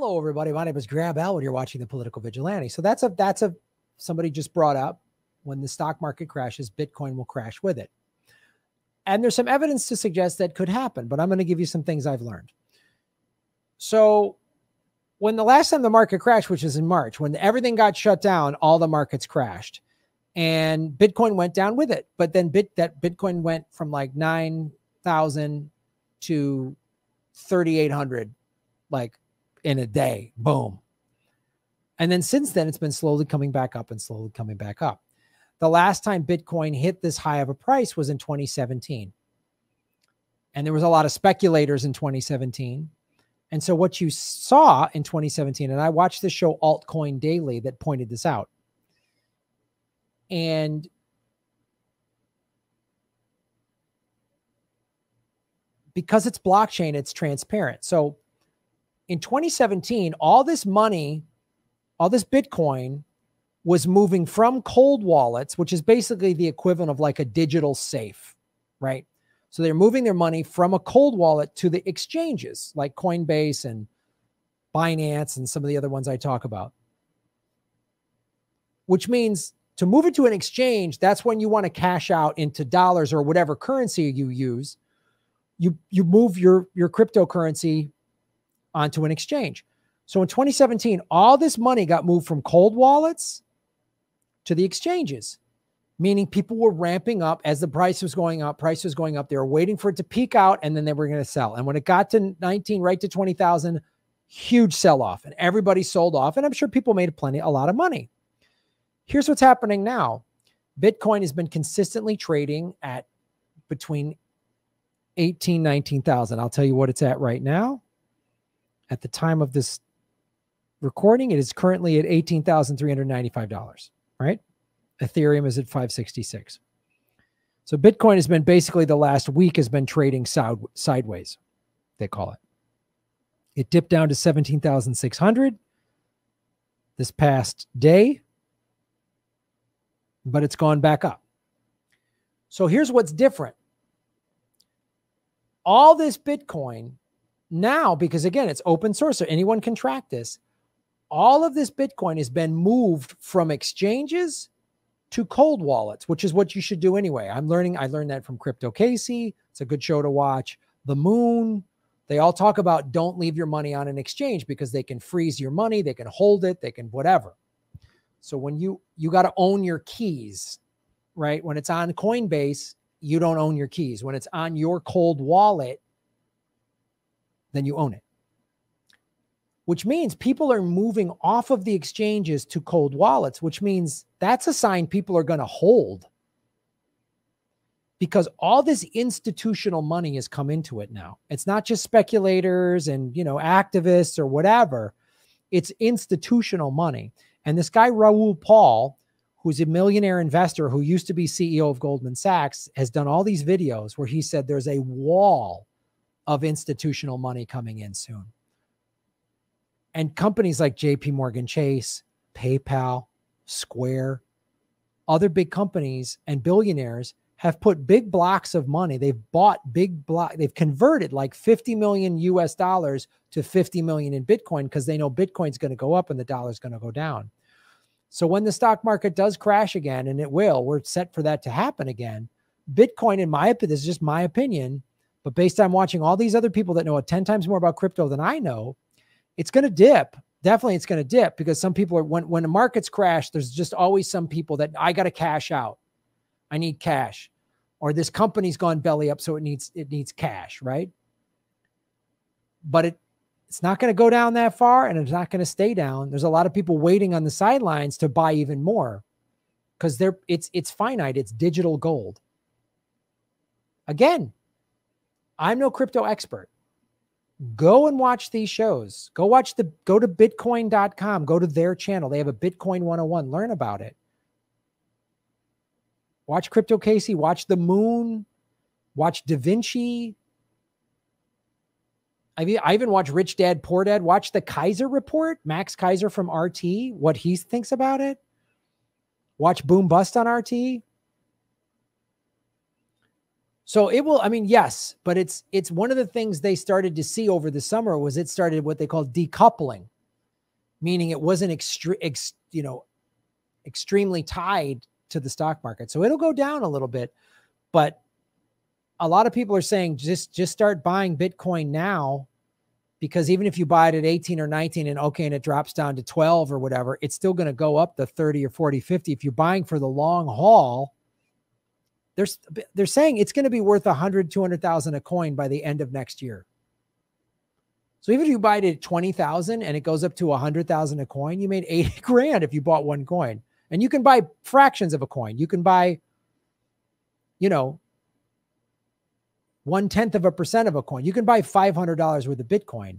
Hello, everybody. My name is Graham Elwood. You're watching the Political Vigilante. So that's somebody just brought up, when the stock market crashes, Bitcoin will crash with it. And there's some evidence to suggest that could happen, but I'm going to give you some things I've learned. So when the last time the market crashed, which is in March, when everything got shut down, all the markets crashed and Bitcoin went down with it. But then Bitcoin went from like 9,000 to 3,800, like in a day, boom. And then since then, it's been slowly coming back up and slowly coming back up. The last time Bitcoin hit this high of a price was in 2017. And there was a lot of speculators in 2017. And so what you saw in 2017, and I watched the show Altcoin Daily that pointed this out. And because it's blockchain, it's transparent. So in 2017, all this money, all this Bitcoin was moving from cold wallets, which is basically the equivalent of like a digital safe, right? So they're moving their money from a cold wallet to the exchanges like Coinbase and Binance and some of the other ones I talk about. Which means to move it to an exchange, that's when you want to cash out into dollars or whatever currency you use. You move your cryptocurrency onto an exchange. So in 2017, all this money got moved from cold wallets to the exchanges, meaning people were ramping up as the price was going up. They were waiting for it to peak out, and then they were going to sell. And when it got to 19, right to 20,000, huge sell-off, and everybody sold off. And I'm sure people made a lot of money. Here's what's happening now. Bitcoin has been consistently trading at between 18, 19,000. I'll tell you what it's at right now. At the time of this recording, it is currently at $18,395, right? Ethereum is at 566. So Bitcoin has been basically the last week has been trading sideways, they call it. It dipped down to 17,600 this past day, but it's gone back up. So here's what's different. All this Bitcoin now, because again, it's open source, so anyone can track this. All of this Bitcoin has been moved from exchanges to cold wallets, which is what you should do anyway. I learned that from Crypto Casey. It's a good show to watch. The Moon, they all talk about don't leave your money on an exchange because they can freeze your money, they can hold it, they can whatever. So when you got to own your keys, right? When it's on Coinbase, you don't own your keys. When it's on your cold wallet, then you own it. Which means people are moving off of the exchanges to cold wallets, which means that's a sign people are going to hold. Because all this institutional money has come into it now. It's not just speculators and, activists or whatever. It's institutional money. And this guy, Raoul Pal, who's a millionaire investor who used to be CEO of Goldman Sachs, has done all these videos where he said there's a wall of institutional money coming in soon. And companies like JP Morgan Chase, PayPal, Square, other big companies and billionaires have put big blocks of money. They've bought big blocks. They've converted like 50 million US dollars to 50 million in Bitcoin because they know Bitcoin's going to go up and the dollar's going to go down. So when the stock market does crash again, and it will, we're set for that to happen again. Bitcoin, in my opinion, this is just my opinion, but based on watching all these other people that know 10 times more about crypto than I know, it's going to dip. Definitely it's going to dip because some people are, when the markets crash, there's just always some people that I got to cash out. I need cash. Or this company's gone belly up, so it needs cash, right? But it's not going to go down that far, and it's not going to stay down. There's a lot of people waiting on the sidelines to buy even more because it's finite. It's digital gold. Again, I'm no crypto expert. Go and watch these shows. Go to bitcoin.com. Go to their channel. They have a Bitcoin 101. Learn about it. Watch Crypto Casey. Watch The Moon. Watch Da Vinci. I even watch Rich Dad, Poor Dad. Watch the Kaiser Report. Max Kaiser from RT. What he thinks about it. Watch Boom Bust on RT. So it will, I mean, yes, but it's one of the things they started to see over the summer was it started what they call decoupling, meaning it wasn't extremely tied to the stock market. So it'll go down a little bit, but a lot of people are saying just start buying Bitcoin now, because even if you buy it at 18 or 19 and it drops down to 12 or whatever, it's still going to go up to 30 or 40, 50. If you're buying for the long haul, they're saying it's going to be worth 100, 200,000 a coin by the end of next year. So even if you buy it at 20,000 and it goes up to 100,000 a coin, you made 80 grand if you bought one coin. And you can buy fractions of a coin. You can buy, 0.1% of a coin. You can buy $500 worth of Bitcoin,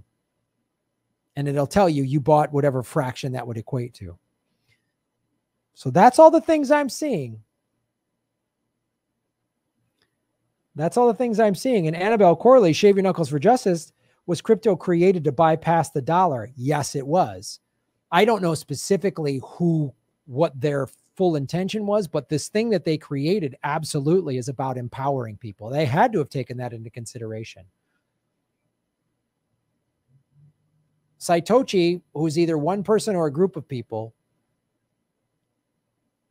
and it'll tell you bought whatever fraction that would equate to. So that's all the things I'm seeing. That's all the things I'm seeing. And Annabelle Corley, Shave Your Knuckles for Justice, was crypto created to bypass the dollar? Yes, it was. I don't know specifically what their full intention was, but this thing that they created absolutely is about empowering people. They had to have taken that into consideration. Satoshi, who's either one person or a group of people,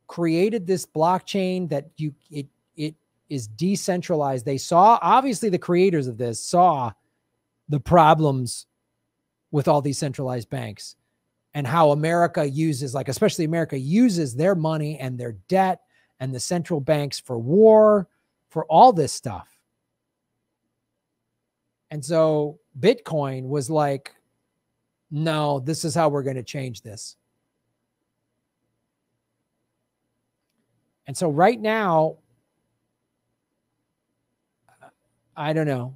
created this blockchain that it is decentralized. They saw, obviously the creators of this saw the problems with all these centralized banks and how America uses, especially America uses their money and their debt and the central banks for war, for all this stuff. And so Bitcoin was like, no, this is how we're going to change this. And so right now, I don't know,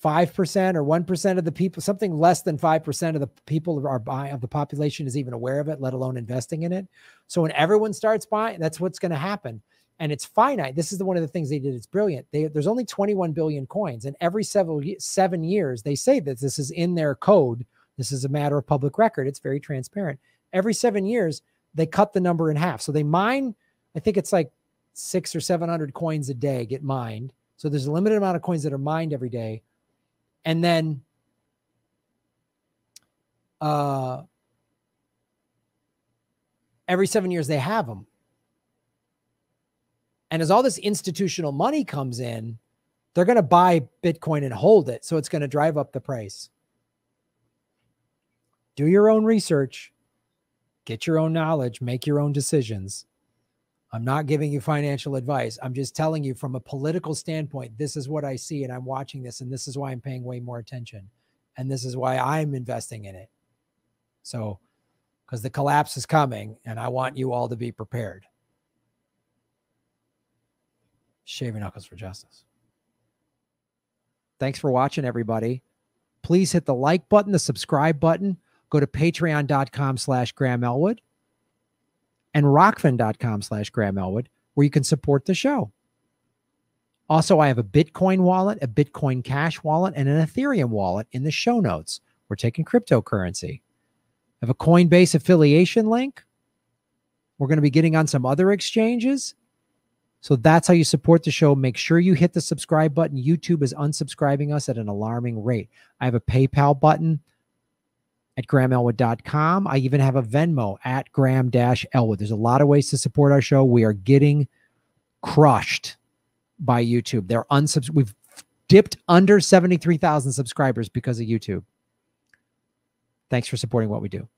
5% or 1% of the people, something less than 5% of the people of the population is even aware of it, let alone investing in it. So when everyone starts buying, that's what's going to happen. And it's finite. This is one of the things they did. It's brilliant. There's only 21 billion coins, and every 7 years, they say that this is in their code. This is a matter of public record. It's very transparent. Every 7 years, they cut the number in half. So they mine, I think it's like 600 or 700 coins a day get mined. So there's a limited amount of coins that are mined every day. And then every 7 years they have them. And as all this institutional money comes in, they're going to buy Bitcoin and hold it. So it's going to drive up the price. Do your own research, get your own knowledge, make your own decisions. I'm not giving you financial advice. I'm just telling you from a political standpoint, this is what I see, and I'm watching this, and this is why I'm paying way more attention. And this is why I'm investing in it. So, because the collapse is coming, and I want you all to be prepared. Shave Your Knuckles for Justice. Thanks for watching, everybody. Please hit the like button, the subscribe button. Go to patreon.com/Graham Elwood. And rockfin.com/Graham Elwood, where you can support the show. Also, I have a Bitcoin wallet, a Bitcoin Cash wallet, and an Ethereum wallet in the show notes. We're taking cryptocurrency. I have a Coinbase affiliation link. We're going to be getting on some other exchanges. So that's how you support the show. Make sure you hit the subscribe button. YouTube is unsubscribing us at an alarming rate. I have a PayPal button at GrahamElwood.com. I even have a Venmo at Graham-Elwood. There's a lot of ways to support our show. We are getting crushed by YouTube. We've dipped under 73,000 subscribers because of YouTube. Thanks for supporting what we do.